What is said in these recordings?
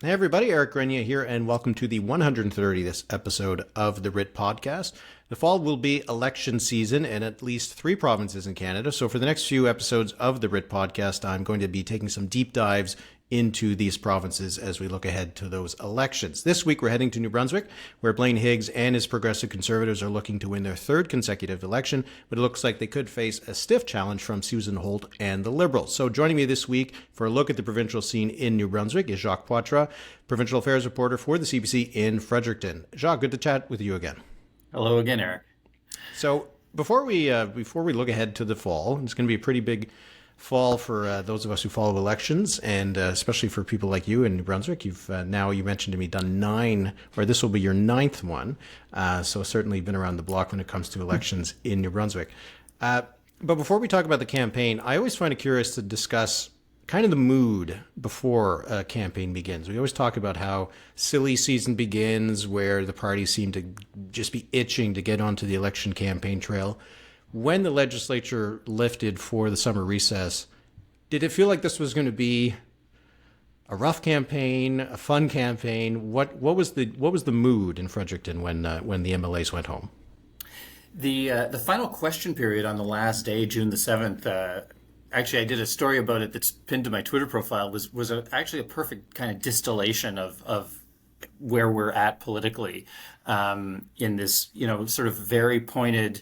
Hey everybody, Eric Grenier here, and welcome to the 130th episode of the Writ Podcast. The fall will be election season in at least 3 provinces in Canada, so for the next few episodes of the Writ Podcast, I'm going to be taking some deep dives into these provinces as we look ahead to those elections. This week we're heading to New Brunswick, where Blaine Higgs and his Progressive Conservatives are looking to win their 3rd consecutive election, but it looks like they could face a stiff challenge from Susan Holt and the Liberals. So joining me this week for a look at the provincial scene in New Brunswick is Jacques Poitras, provincial affairs reporter for the CBC in Fredericton. Jacques, good to chat with you again. Hello again, Eric. So before we look ahead to the fall, it's going to be a pretty big fall for those of us who follow elections, and especially for people like you in New Brunswick. You've now, you mentioned to me, done 9, or this will be your 9th one. So certainly been around the block when it comes to elections in New Brunswick. But before we talk about the campaign, I always find it curious to discuss kind of the mood before a campaign begins. We always talk about how silly season begins, where the parties seem to just be itching to get onto the election campaign trail. When the legislature lifted for the summer recess, did it feel like this was going to be a rough campaign, a fun campaign? What was the mood in Fredericton when the MLAs went home? The final question period on the last day, June the 7th. Actually, I did a story about it that's pinned to my Twitter profile. Was actually a perfect kind of distillation of where we're at politically in this, sort of very pointed.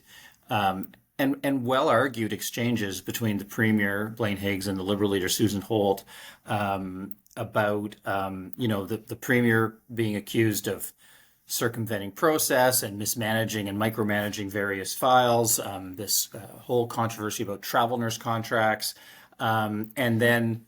And well-argued exchanges between the Premier, Blaine Higgs, and the Liberal leader, Susan Holt, about, the Premier being accused of circumventing process and mismanaging and micromanaging various files, this whole controversy about travel nurse contracts, and then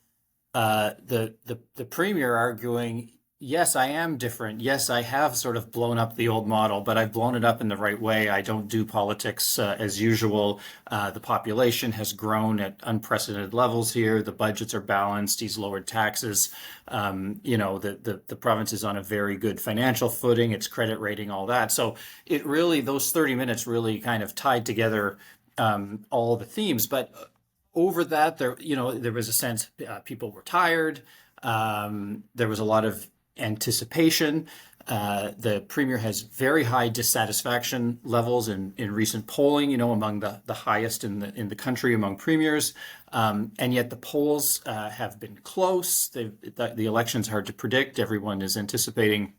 the Premier arguing, yes, I am different. Yes, I have sort of blown up the old model, but I've blown it up in the right way. I don't do politics as usual. The population has grown at unprecedented levels here. The budgets are balanced. He's lowered taxes. The province is on a very good financial footing. Its credit rating, all that. So it really, those 30 minutes really kind of tied together all the themes. But over that, there was a sense people were tired. There was a lot of anticipation. The Premier has very high dissatisfaction levels in recent polling, among the highest in the country among premiers. And yet the polls have been close. The election's hard to predict. Everyone is anticipating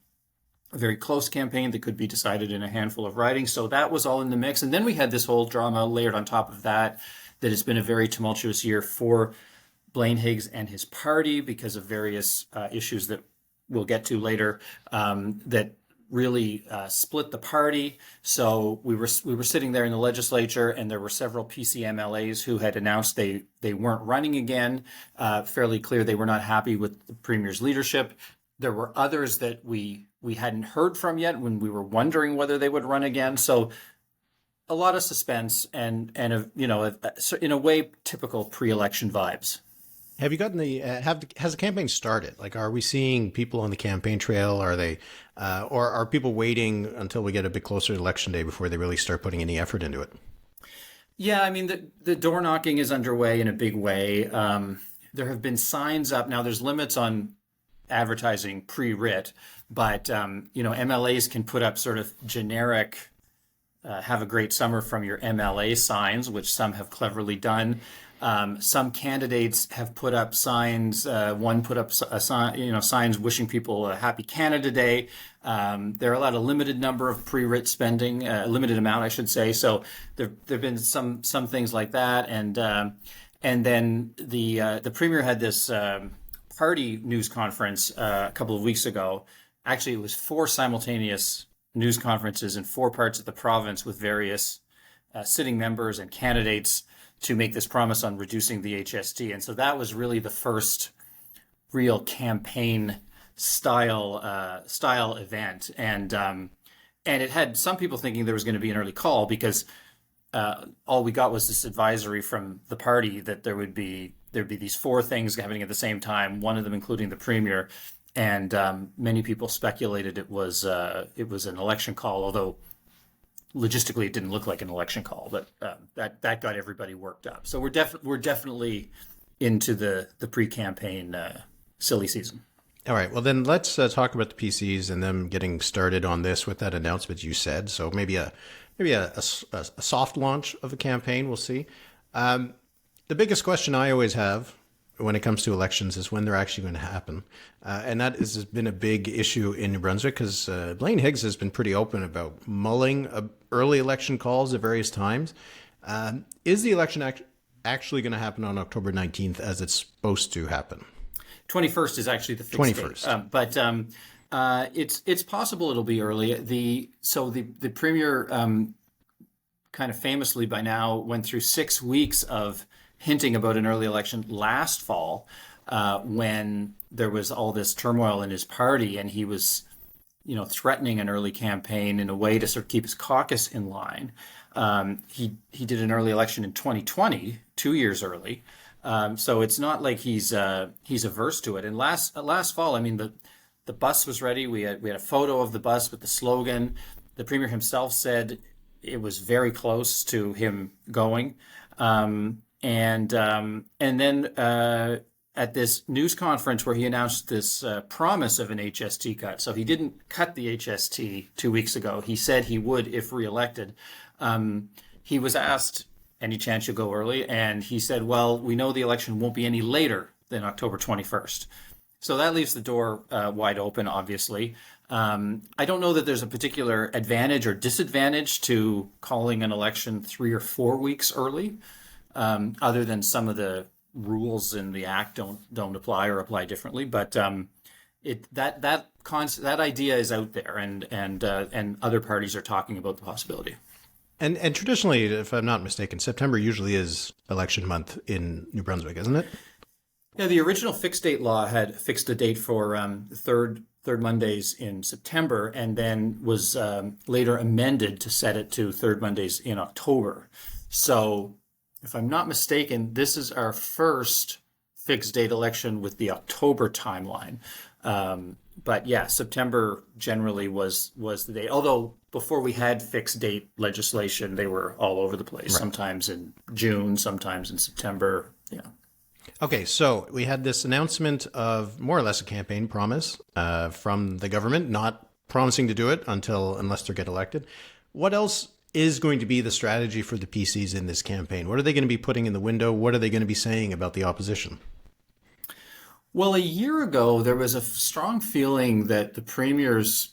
a very close campaign that could be decided in a handful of ridings. So that was all in the mix. And then we had this whole drama layered on top of that has been a very tumultuous year for Blaine Higgs and his party because of various issues that we'll get to later, that really split the party. So we were sitting there in the legislature, and there were several PC MLAs who had announced they weren't running again. Fairly clear they were not happy with the Premier's leadership. There were others that we hadn't heard from yet when we were wondering whether they would run again. So a lot of suspense and in a way typical pre-election vibes. Have you gotten has the campaign started? Like, are we seeing people on the campaign trail? Are they, or are people waiting until we get a bit closer to election day before they really start putting any effort into it? Yeah, I mean, the door knocking is underway in a big way. There have been signs up. Now, there's limits on advertising pre-writ, but, MLAs can put up sort of generic, have a great summer from your MLA signs, which some have cleverly done. Some candidates have put up signs. One put up signs wishing people a happy Canada Day. There are a limited number of pre-writ spending, limited amount, I should say. So there've been some things like that, and then the Premier had this party news conference a couple of weeks ago. Actually, it was 4 simultaneous news conferences in 4 parts of the province with various sitting members and candidates to make this promise on reducing the HST. And so that was really the first real campaign style event. And it had some people thinking there was going to be an early call because all we got was this advisory from the party that there'd be these 4 things happening at the same time, one of them including the Premier. And many people speculated it was an election call, although logistically it didn't look like an election call. But that got everybody worked up. So we're definitely into the pre-campaign silly season. All right. Well, then let's talk about the PCs and them getting started on this with that announcement you said. So maybe a soft launch of a campaign. We'll see. The biggest question I always have when it comes to elections is when they're actually going to happen. And that has been a big issue in New Brunswick because Blaine Higgs has been pretty open about mulling early election calls at various times. Is the election actually going to happen on October 19th as it's supposed to happen? 21st is actually the fixed 21st. But it's possible it'll be early. The premier kind of famously by now went through 6 weeks of hinting about an early election last fall when there was all this turmoil in his party, and he was, threatening an early campaign in a way to sort of keep his caucus in line. He did an early election in 2020, 2 years early. So it's not like he's averse to it. And last fall, I mean, the bus was ready. We had a photo of the bus with the slogan. The premier himself said it was very close to him going. And then at this news conference where he announced this promise of an HST cut. So he didn't cut the HST 2 weeks ago. He said he would if reelected. He was asked, any chance you'll go early? And he said, well, we know the election won't be any later than October 21st. So that leaves the door wide open, obviously. I don't know that there's a particular advantage or disadvantage to calling an election 3 or 4 weeks early, other than some of the rules in the act don't apply or apply differently. But that idea is out there, and other parties are talking about the possibility. And traditionally, if I'm not mistaken, September usually is election month in New Brunswick, isn't it? Yeah, the original fixed date law had fixed a date for third Mondays in September, and then was later amended to set it to third Mondays in October. So, if I'm not mistaken, this is our first fixed date election with the October timeline. But yeah, September generally was the date. Although before we had fixed date legislation, they were all over the place. Right. Sometimes in June, sometimes in September. Yeah. Okay, so we had this announcement of more or less a campaign promise from the government, not promising to do it unless they get elected. What else is going to be the strategy for the PCs in this campaign? What are they going to be putting in the window? What are they going to be saying about the opposition? Well, a year ago, there was a strong feeling that the premier's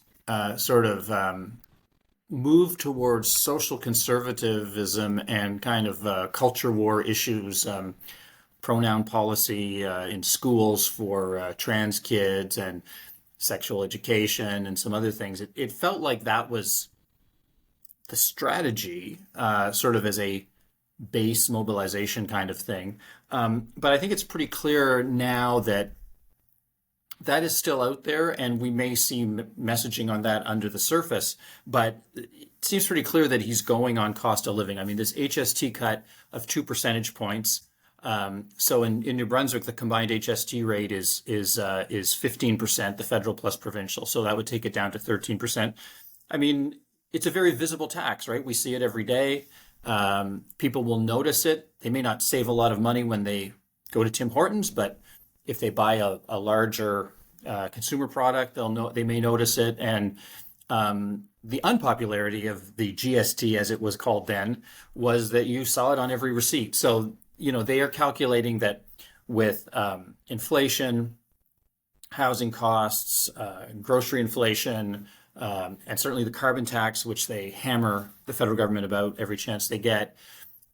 move towards social conservatism and kind of culture war issues, pronoun policy in schools for trans kids and sexual education and some other things. It felt like that was the strategy, sort of as a base mobilization kind of thing. But I think it's pretty clear now that that is still out there, and we may see messaging on that under the surface. But it seems pretty clear that he's going on cost of living. I mean, this HST cut of 2 percentage points. So in New Brunswick, the combined HST rate is 15%, the federal plus provincial. So that would take it down to 13%. I mean, it's a very visible tax, right? We see it every day. People will notice it. They may not save a lot of money when they go to Tim Hortons, but if they buy a larger consumer product, they may notice it. And the unpopularity of the GST, as it was called then, was that you saw it on every receipt. So they are calculating that with inflation, housing costs, grocery inflation, and certainly the carbon tax, which they hammer the federal government about every chance they get,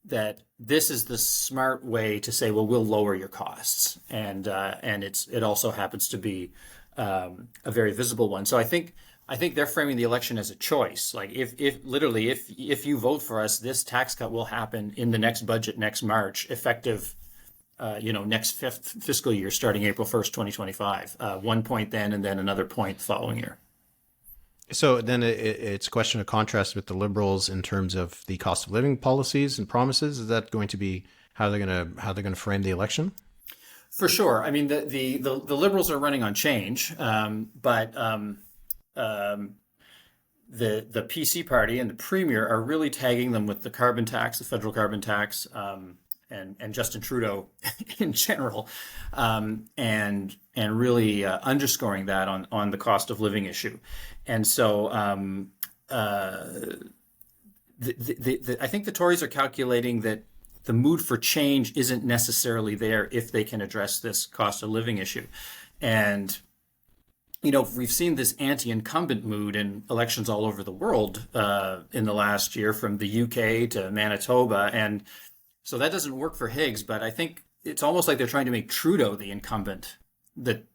that this is the smart way to say, well, we'll lower your costs. And it also happens to be a very visible one. So I think they're framing the election as a choice. Like if you vote for us, this tax cut will happen in the next budget next March, effective next fifth fiscal year, starting April 1st, 2025. 1 point then, and then another point the following year. So then it's a question of contrast with the Liberals in terms of the cost of living policies and promises. Is that going to be how they're going to frame the election? For sure. I mean, the Liberals are running on change, but the PC party and the premier are really tagging them with the carbon tax, the federal carbon tax, and Justin Trudeau in general, and really underscoring that on the cost of living issue. And so I think the Tories are calculating that the mood for change isn't necessarily there if they can address this cost of living issue. And we've seen this anti-incumbent mood in elections all over the world in the last year, from the UK to Manitoba. And so that doesn't work for Higgs, but I think it's almost like they're trying to make Trudeau the incumbent that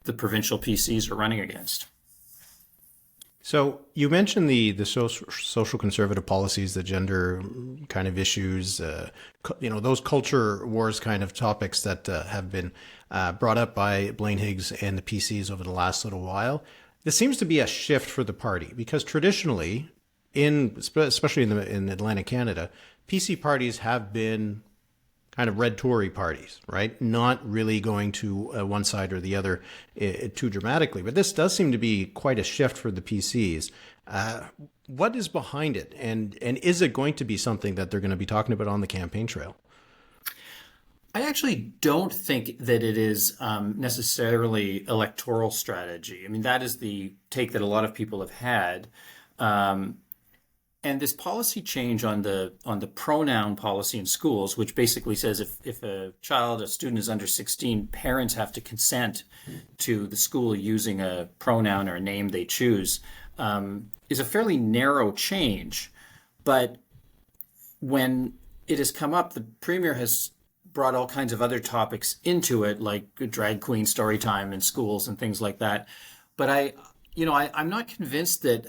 the provincial PCs are running against. So you mentioned the social conservative policies, the gender kind of issues, those culture wars kind of topics that have been brought up by Blaine Higgs and the PCs over the last little while. This seems to be a shift for the party, because traditionally, especially in Atlantic Canada, PC parties have been kind of red Tory parties, right? Not really going to one side or the other too dramatically. But this does seem to be quite a shift for the PCs. What is behind it? And is it going to be something that they're going to be talking about on the campaign trail? I actually don't think that it is necessarily electoral strategy. I mean, that is the take that a lot of people have had. And this policy change on the pronoun policy in schools, which basically says if a student is under 16, parents have to consent to the school using a pronoun or a name they choose, is a fairly narrow change. But when it has come up, the Premier has brought all kinds of other topics into it, like drag queen story time in schools and things like that. But I'm not convinced that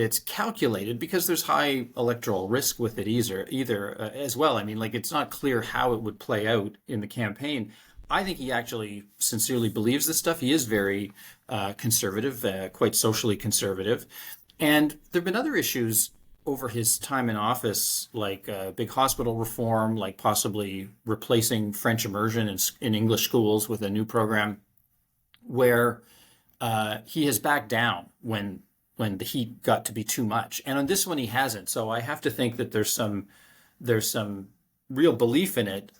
it's calculated, because there's high electoral risk with it either as well. I mean, it's not clear how it would play out in the campaign. I think he actually sincerely believes this stuff. He is very conservative, quite socially conservative. And there have been other issues over his time in office, like big hospital reform, like possibly replacing French immersion in English schools with a new program, where he has backed down when the heat got to be too much. And on this one, he hasn't. So I have to think that there's some real belief in it,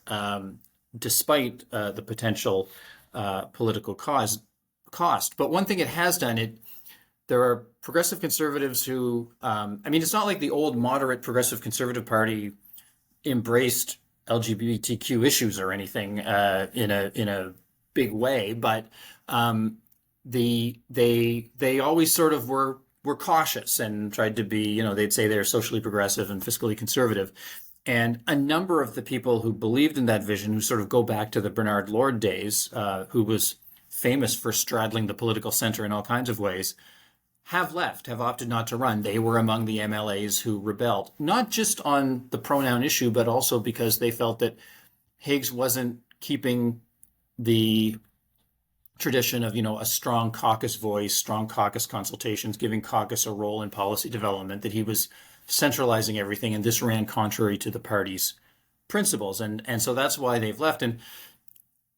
despite the potential political cost. But one thing it has done, there are progressive conservatives who, it's not like the old moderate progressive conservative party embraced LGBTQ issues or anything in a big way, but they always sort of were cautious and tried to be, they'd say they're socially progressive and fiscally conservative. And a number of the people who believed in that vision, who sort of go back to the Bernard Lord days, who was famous for straddling the political center in all kinds of ways, have opted not to run. They were among the MLAs who rebelled, not just on the pronoun issue, but also because they felt that Higgs wasn't keeping the tradition of, a strong caucus voice, strong caucus consultations, giving caucus a role in policy development, that he was centralizing everything, and this ran contrary to the party's principles. And so that's why they've left. And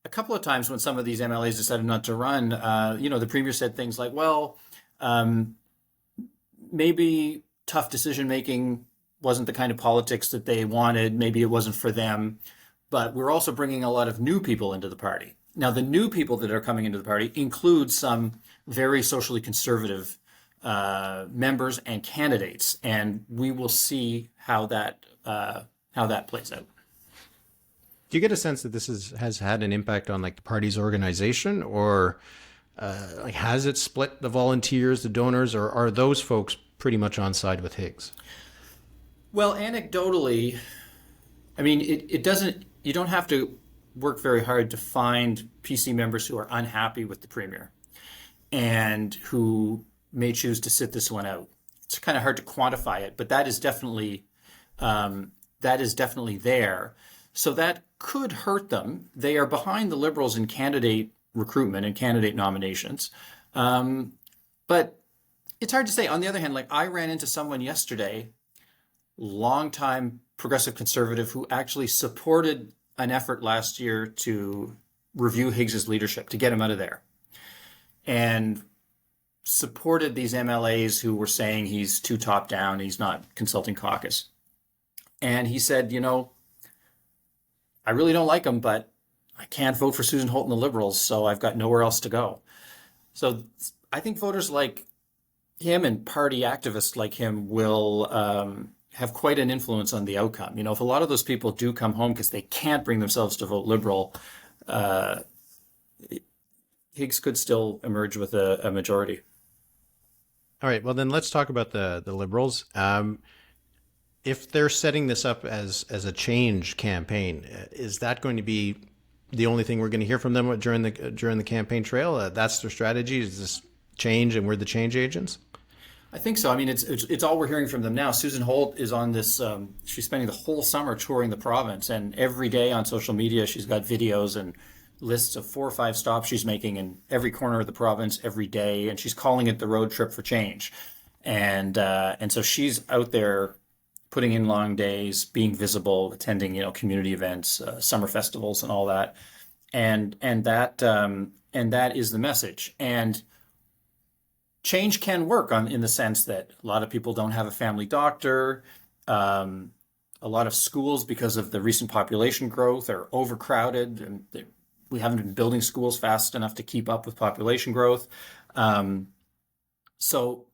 a couple of times when some of these MLAs decided not to run, the Premier said things like, well, maybe tough decision-making wasn't the kind of politics that they wanted. Maybe it wasn't for them. But we're also bringing a lot of new people into the party. Now, the new people that are coming into the party include some very socially conservative members and candidates, and we will see how that plays out. Do you get a sense that this has had an impact on the party's organization, or has it split the volunteers, the donors, or are those folks pretty much on side with Higgs? Well, anecdotally, it doesn't. You don't have to work very hard to find PC members who are unhappy with the Premier and who may choose to sit this one out. It's kind of hard to quantify it, but that is definitely there. So that could hurt them. They are behind the Liberals in candidate recruitment and candidate nominations. But it's hard to say. On the other hand, I ran into someone yesterday, longtime progressive conservative, who actually supported an effort last year to review Higgs's leadership, to get him out of there, and supported these MLAs who were saying he's too top down, he's not consulting caucus. And he said, I really don't like him, but I can't vote for Susan Holt and the Liberals, so I've got nowhere else to go. So I think voters like him and party activists like him will have quite an influence on the outcome. If a lot of those people do come home because they can't bring themselves to vote Liberal, Higgs could still emerge with a majority. All right, well then let's talk about the Liberals. If they're setting this up as a change campaign, is that going to be the only thing we're going to hear from them during the campaign trail? That's their strategy? Is this change and we're the change agents? I think so. I mean, it's all we're hearing from them now. Susan Holt is on this. She's spending the whole summer touring the province, and every day on social media, she's got videos and lists of 4 or 5 stops she's making in every corner of the province every day, and she's calling it the road trip for change. And so she's out there putting in long days, being visible, attending community events, summer festivals, and all that. And that is the message. And change can work in the sense that a lot of people don't have a family doctor. A lot of schools, because of the recent population growth, are overcrowded, and we haven't been building schools fast enough to keep up with population growth. So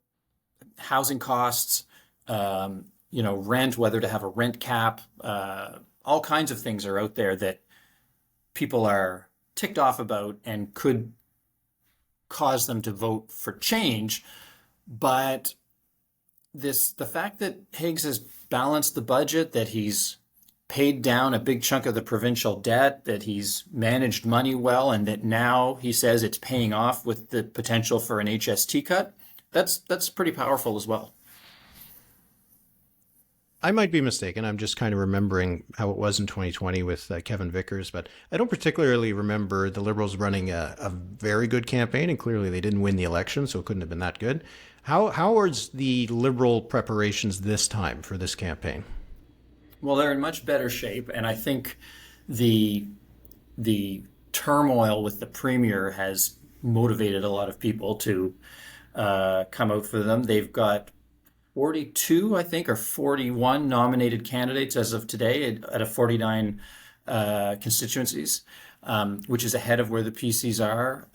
housing costs, rent, whether to have a rent cap, all kinds of things are out there that people are ticked off about and could cause them to vote for change. But the fact that Higgs has balanced the budget, that he's paid down a big chunk of the provincial debt, that he's managed money well, and that now he says it's paying off with the potential for an HST cut, that's pretty powerful as well. I might be mistaken. I'm just kind of remembering how it was in 2020 with Kevin Vickers, but I don't particularly remember the Liberals running a very good campaign, and clearly they didn't win the election, so it couldn't have been that good. How are the Liberal preparations this time for this campaign? Well, they're in much better shape, and I think the turmoil with the Premier has motivated a lot of people to come out for them. They've got 42, I think, or 41 nominated candidates as of today at a 49 constituencies, which is ahead of where the PCs are.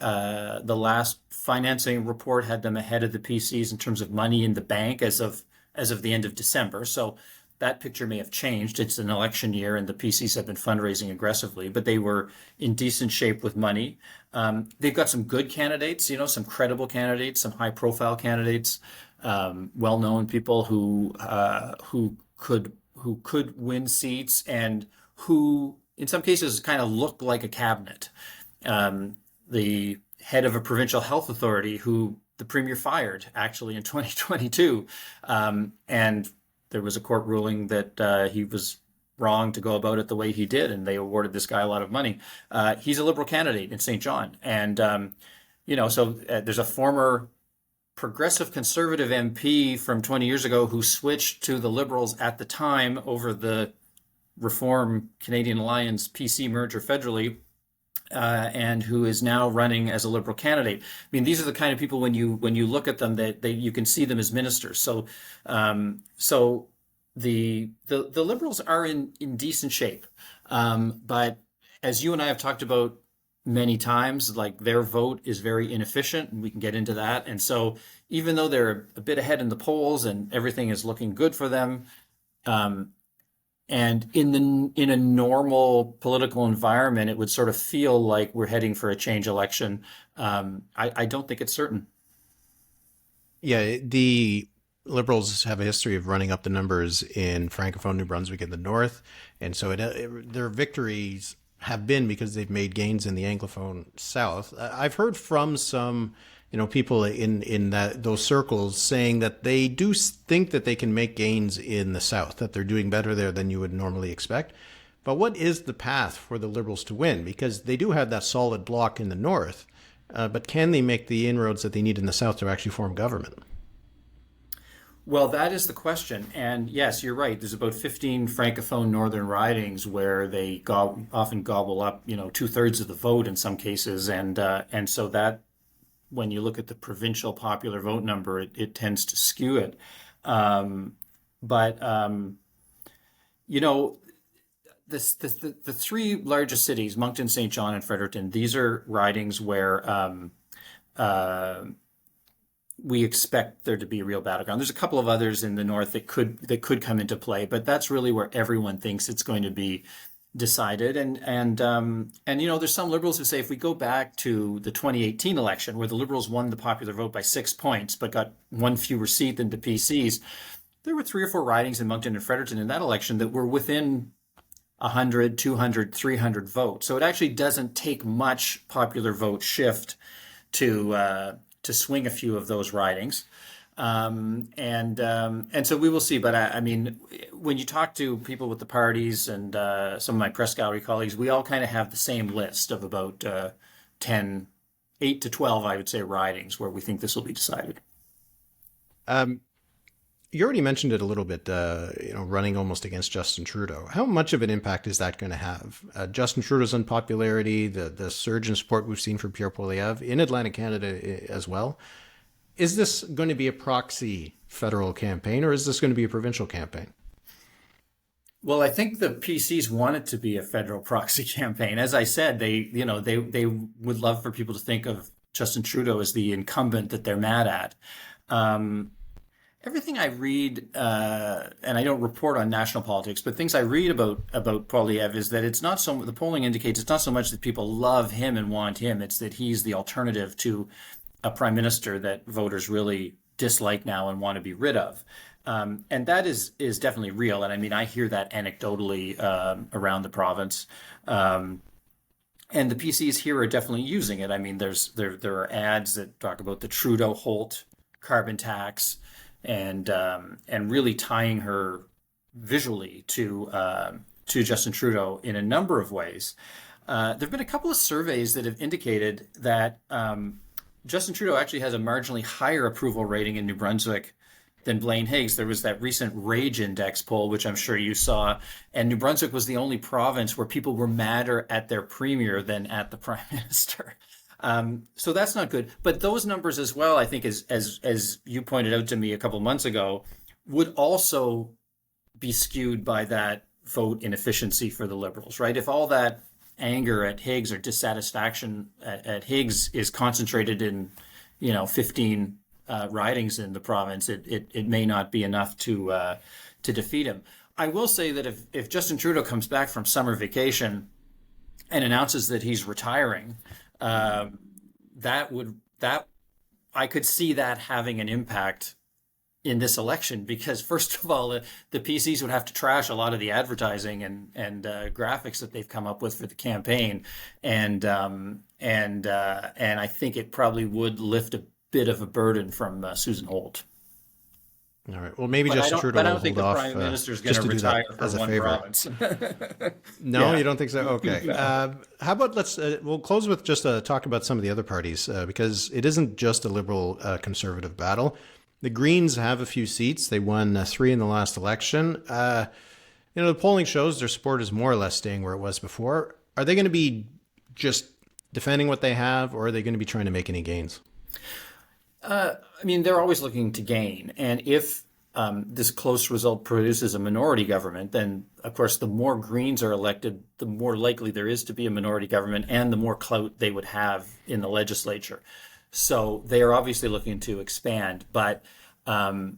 The last financing report had them ahead of the PCs in terms of money in the bank as of the end of December. So that picture may have changed. It's an election year, and the PCs have been fundraising aggressively, but they were in decent shape with money. They've got some good candidates, some credible candidates, some high-profile candidates. Well-known people who could win seats, and who, in some cases, kind of look like a cabinet. The head of a provincial health authority, who the Premier fired actually in 2022, and there was a court ruling that he was wrong to go about it the way he did, and they awarded this guy a lot of money. He's a Liberal candidate in St. John, and so there's a former progressive conservative MP from 20 years ago who switched to the Liberals at the time over the Reform Canadian Alliance PC merger federally, and who is now running as a Liberal candidate. I mean, these are the kind of people when you look at them, that you can see them as ministers. So the Liberals are in decent shape, but as you and I have talked about many times, like, their vote is very inefficient, and we can get into that. And so even though they're a bit ahead in the polls and everything is looking good for them, and in a normal political environment, it would sort of feel like we're heading for a change election. I don't think it's certain. Yeah, the Liberals have a history of running up the numbers in Francophone New Brunswick in the north, and so their victories have been because they've made gains in the Anglophone South. I've heard from some, people in those circles saying that they do think that they can make gains in the South, that they're doing better there than you would normally expect. But what is the path for the Liberals to win? Because they do have that solid block in the North, but can they make the inroads that they need in the South to actually form government? Well, that is the question. And yes, you're right. There's about 15 Francophone northern ridings where they often gobble up, 2/3 of the vote in some cases. And so that, when you look at the provincial popular vote number, it tends to skew it. But the three largest cities, Moncton, St. John, and Fredericton, these are ridings where we expect there to be a real battleground. There's a couple of others in the north that could come into play, but that's really where everyone thinks it's going to be decided. And there's some liberals who say if we go back to the 2018 election where the Liberals won the popular vote by 6 points but got one fewer seat than the PCs, there were 3 or 4 ridings in Moncton and Fredericton in that election that were within 100, 200, 300 votes. So it actually doesn't take much popular vote shift to swing a few of those ridings. And so we will see. But I mean, when you talk to people with the parties and some of my press gallery colleagues, we all kind of have the same list of about 8 to 12, I would say, ridings where we think this will be decided. You already mentioned it a little bit, running almost against Justin Trudeau. How much of an impact is that going to have? Justin Trudeau's unpopularity, the surge in support we've seen for Pierre Poilievre in Atlantic Canada as well. Is this going to be a proxy federal campaign, or is this going to be a provincial campaign? Well, I think the PCs want it to be a federal proxy campaign. As I said, they would love for people to think of Justin Trudeau as the incumbent that they're mad at. Everything I read, and I don't report on national politics, but things I read about Poilievre is that it's not so. The polling indicates it's not so much that people love him and want him; it's that he's the alternative to a prime minister that voters really dislike now and want to be rid of. And that is definitely real. And I mean, I hear that anecdotally around the province. And the PCs here are definitely using it. I mean, there are ads that talk about the Trudeau Holt carbon tax and really tying her visually to Justin Trudeau in a number of ways. There have been a couple of surveys that have indicated that Justin Trudeau actually has a marginally higher approval rating in New Brunswick than Blaine Higgs. There was that recent Rage Index poll, which I'm sure you saw, and New Brunswick was the only province where people were madder at their premier than at the prime minister. So that's not good. But those numbers as well, I think, as you pointed out to me a couple months ago, would also be skewed by that vote inefficiency for the Liberals, right? If all that anger at Higgs or dissatisfaction at Higgs is concentrated in, 15 ridings in the province, it may not be enough to defeat him. I will say that if Justin Trudeau comes back from summer vacation and announces that he's retiring, I could see that having an impact in this election, because first of all, the PCs would have to trash a lot of the advertising and graphics that they've come up with for the campaign, and I think it probably would lift a bit of a burden from Susan Holt. All right. Well, maybe Justin Trudeau will hold off. I don't think the Prime Minister's going to retire for one province. No, yeah. You don't think so? Okay. How about we'll close with just talk about some of the other parties, because it isn't just a liberal conservative battle. The Greens have a few seats. They won 3 in the last election. The polling shows their support is more or less staying where it was before. Are they going to be just defending what they have, or are they going to be trying to make any gains? They're always looking to gain. And if this close result produces a minority government, then, of course, the more Greens are elected, the more likely there is to be a minority government and the more clout they would have in the legislature. So they are obviously looking to expand. But I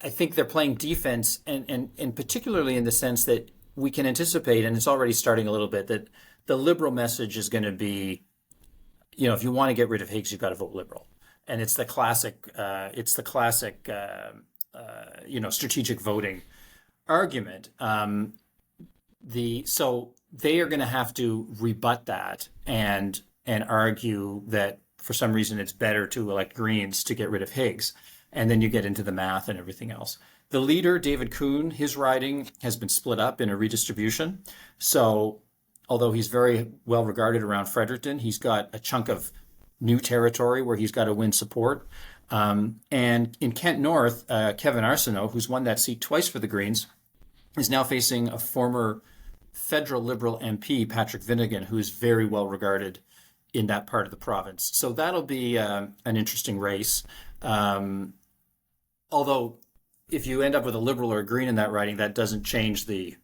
think they're playing defense, and particularly in the sense that we can anticipate, and it's already starting a little bit, that the Liberal message is going to be, if you want to get rid of Higgs, you've got to vote Liberal. And it's the classic, strategic voting argument. So they are going to have to rebut that and argue that for some reason it's better to elect Greens to get rid of Higgs. And then you get into the math and everything else. The leader, David Kuhn, his riding has been split up in a redistribution. So although he's very well regarded around Fredericton, he's got a chunk of new territory where he's got to win support. And in Kent North, Kevin Arsenault, who's won that seat twice for the Greens, is now facing a former federal Liberal MP, Patrick Finnegan, who is very well regarded in that part of the province. So that'll be an interesting race. Although if you end up with a Liberal or a Green in that riding, that doesn't change the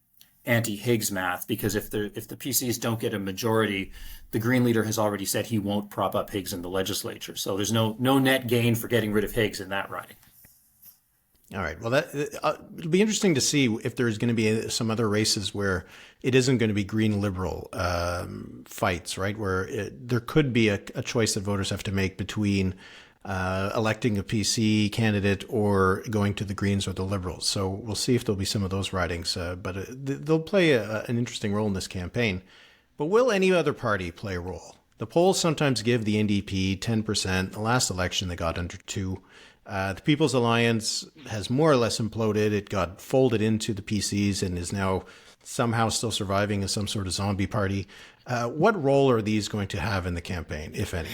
anti-Higgs math, because if the PCs don't get a majority, the Green leader has already said he won't prop up Higgs in the legislature. So there's no net gain for getting rid of Higgs in that riding. All right. Well, it'll be interesting to see if there's going to be some other races where it isn't going to be Green Liberal fights, right? Where there could be a choice that voters have to make between electing a PC candidate or going to the Greens or the Liberals. So we'll see if there'll be some of those ridings, but they'll play an interesting role in this campaign. But will any other party play a role? The polls sometimes give the NDP 10%. The last election, they got under 2%. The People's Alliance has more or less imploded. It got folded into the PCs and is now somehow still surviving as some sort of zombie party. What role are these going to have in the campaign, if any?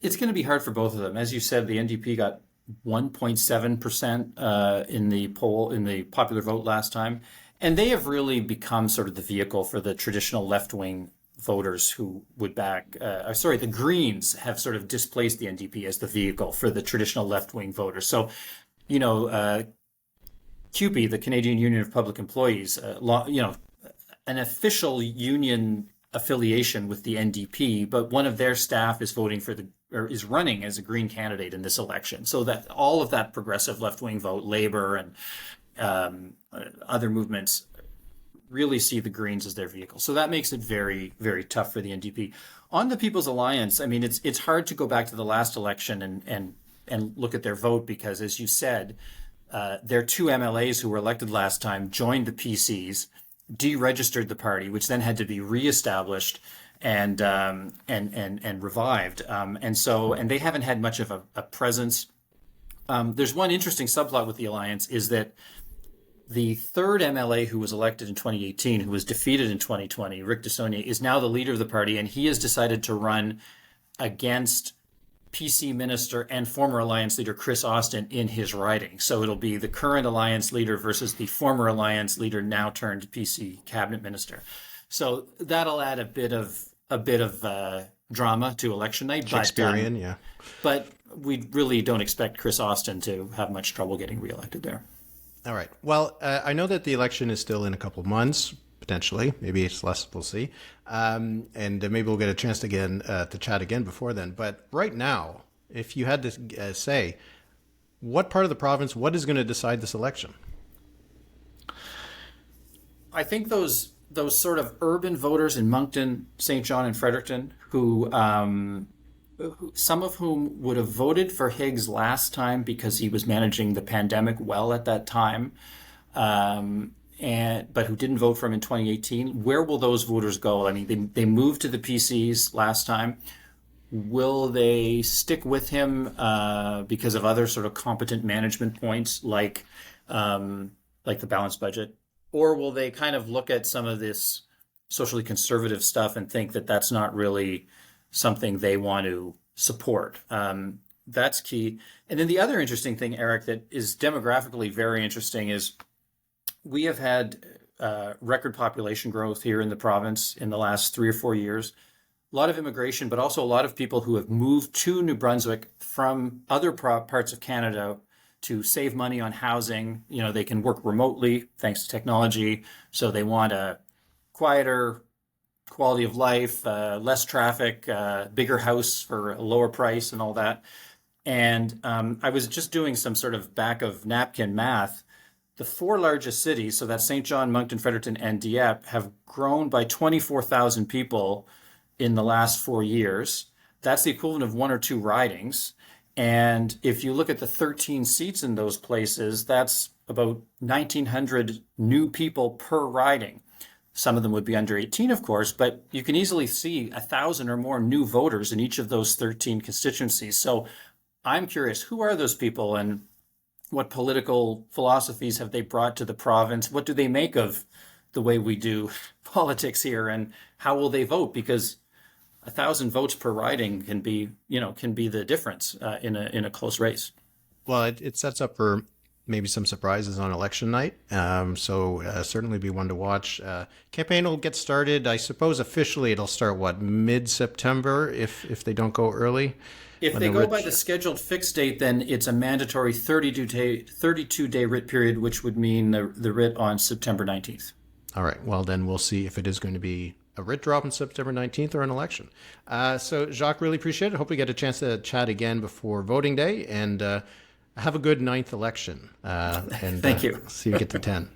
It's going to be hard for both of them. As you said, the NDP got 1.7% in the poll, in the popular vote last time. And they have really become sort of the vehicle for the traditional left-wing voters who would back, the Greens have sort of displaced the NDP as the vehicle for the traditional left-wing voters. So, CUPE, the Canadian Union of Public Employees, an official union affiliation with the NDP, but one of their staff is is running as a Green candidate in this election. So that all of that progressive left-wing vote, Labour and other movements, really see the Greens as their vehicle. So that makes it very, very tough for the NDP. On the People's Alliance, I mean, it's hard to go back to the last election and look at their vote because, as you said, their 2 MLAs who were elected last time joined the PCs, deregistered the party, which then had to be reestablished and revived. And they haven't had much of a presence. There's one interesting subplot with the alliance is that the third MLA who was elected in 2018, who was defeated in 2020, Rick DeSaulnier, is now the leader of the party, and he has decided to run against PC minister and former Alliance leader Chris Austin in his riding. So it'll be the current Alliance leader versus the former Alliance leader, now turned PC cabinet minister. So that'll add a bit of drama to election night. Shakespearean, yeah. But we really don't expect Chris Austin to have much trouble getting reelected there. All right. Well, I know that the election is still in a couple of months, potentially. Maybe it's less. We'll see. And maybe we'll get a chance to chat again before then. But right now, if you had to say, what part of the province, what is going to decide this election? I think those sort of urban voters in Moncton, St. John, and Fredericton, who some of whom would have voted for Higgs last time because he was managing the pandemic well at that time, but who didn't vote for him in 2018. Where will those voters go? I mean, they moved to the PCs last time. Will they stick with him because of other sort of competent management points like the balanced budget? Or will they kind of look at some of this socially conservative stuff and think that that's not really something they want to support? That's key. And then the other interesting thing, Eric, that is demographically very interesting is we have had record population growth here in the province in the last 3 or 4 years. A lot of immigration, but also a lot of people who have moved to New Brunswick from other parts of Canada to save money on housing. You know, they can work remotely thanks to technology. So they want a quieter quality of life, less traffic, bigger house for a lower price and all that. And I was just doing some sort of back of napkin math. The 4 largest cities, so that's St. John, Moncton, Fredericton, and Dieppe, have grown by 24,000 people in the last 4 years. That's the equivalent of 1 or 2 ridings. And if you look at the 13 seats in those places, that's about 1,900 new people per riding. Some of them would be under 18, of course, but you can easily see 1,000 or more new voters in each of those 13 constituencies. So I'm curious, who are those people and what political philosophies have they brought to the province? What do they make of the way we do politics here, and how will they vote? Because 1,000 votes per riding can be the difference in a close race. Well, it sets up for maybe some surprises on election night. So certainly be one to watch. Campaign will get started, I suppose officially it'll start, mid-September if they don't go early? If they go by the scheduled fixed date, then it's a mandatory 32-day writ period, which would mean the writ on September 19th. All right. Well, then we'll see if it is going to be a writ drop on September 19th or an election. So, Jacques, really appreciate it. Hope we get a chance to chat again before voting day, and have a good 9th election. And Thank you. See you get to 10.